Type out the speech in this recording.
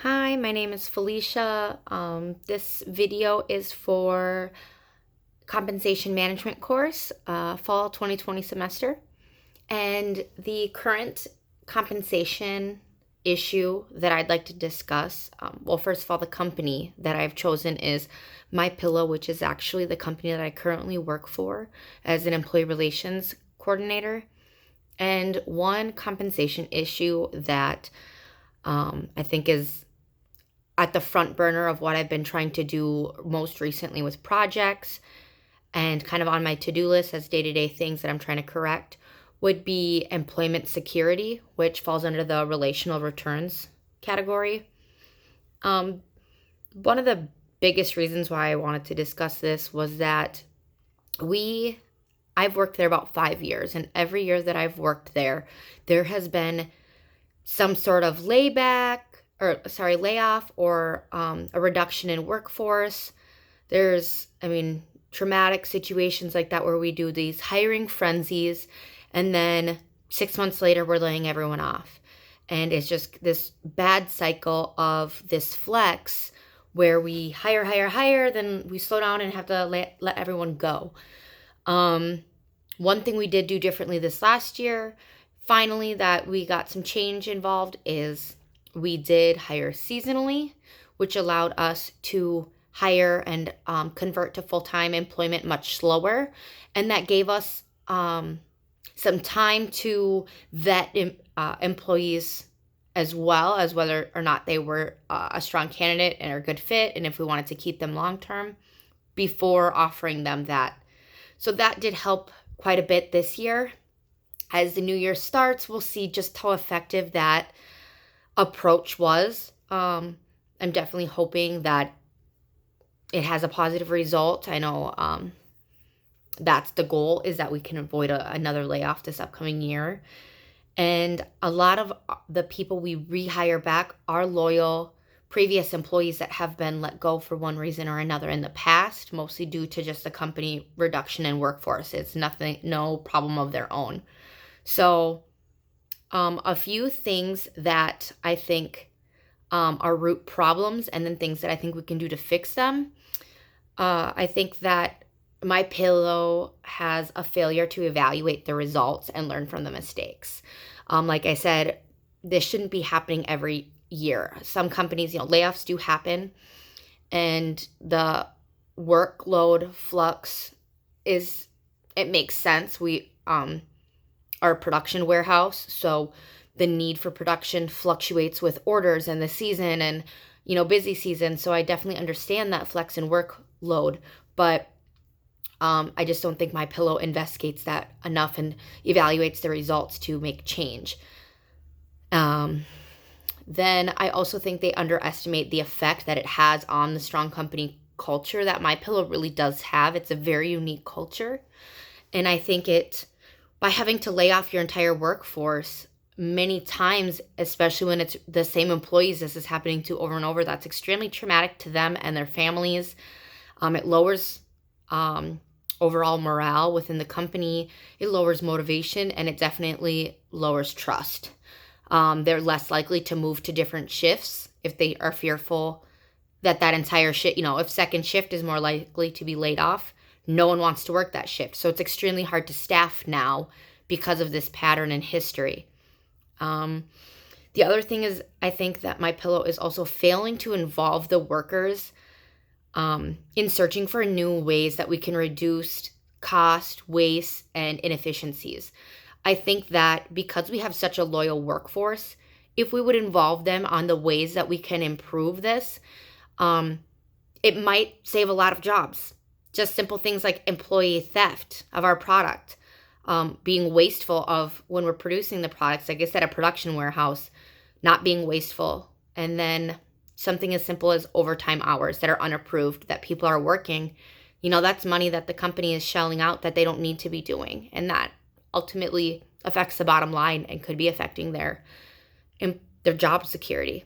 Hi, my name is Felicia. This video is for compensation management course, fall 2020 semester. And the current compensation issue that I'd like to discuss, well, first of all, the company that I've chosen is My Pillow, which is actually the company that I currently work for as an employee relations coordinator. And one compensation issue that I think is at the front burner of what I've been trying to do most recently with projects and kind of on my to do list as day to day things that I'm trying to correct would be employment security, which falls under the relational returns category. Um, One of the biggest reasons why I wanted to discuss this was that we I've worked there about 5 years, and every year that I've worked there, there has been some sort of layoff or a reduction in workforce. There's traumatic situations like that where we do these hiring frenzies, and then 6 months later, we're laying everyone off. And it's just this bad cycle of this flex where we hire, then we slow down and have to let everyone go. Um, One thing we did do differently this last year, finally, that we got some change involved, is we did hire seasonally, which allowed us to hire and convert to full time employment much slower. And that gave us some time to vet employees as well as whether or not they were a strong candidate and are a good fit, and if we wanted to keep them long term before offering them that. So that did help quite a bit this year. As the new year starts, we'll see just how effective that approach was. I'm definitely hoping that it has a positive result. I know that's the goal, is that we can avoid another layoff this upcoming year. And a lot of the people we rehire back are loyal previous employees that have been let go for one reason or another in the past, mostly due to just the company reduction in workforce. It's nothing, no problem of their own. So, a few things that I think are root problems, and then things that I think we can do to fix them. I think that My Pillow has a failure to evaluate the results and learn from the mistakes. Like I said, this shouldn't be happening every year. Some companies, layoffs do happen, and the workload flux is it makes sense. We are a production warehouse, so the need for production fluctuates with orders and the season and busy season. So I definitely understand that flex in workload, but I just don't think My Pillow investigates that enough and evaluates the results to make change. Um, then I also think they underestimate the effect that it has on the strong company culture that My Pillow really does have. It's a very unique culture, and I think by having to lay off your entire workforce many times, especially when it's the same employees this is happening to over and over, that's extremely traumatic to them and their families. It lowers overall morale within the company. It lowers motivation, and it definitely lowers trust. They're less likely to move to different shifts if they are fearful that entire shift, if second shift is more likely to be laid off, no one wants to work that shift. So it's extremely hard to staff now because of this pattern in history. The other thing is, I think that My Pillow is also failing to involve the workers in searching for new ways that we can reduce cost, waste, and inefficiencies. I think that because we have such a loyal workforce, if we would involve them on the ways that we can improve this, it might save a lot of jobs. Just simple things like employee theft of our product, being wasteful of when we're producing the products, like I said, a production warehouse, not being wasteful. And then something as simple as overtime hours that are unapproved that people are working. That's money that the company is shelling out that they don't need to be doing. And that ultimately affects the bottom line and could be affecting their job security.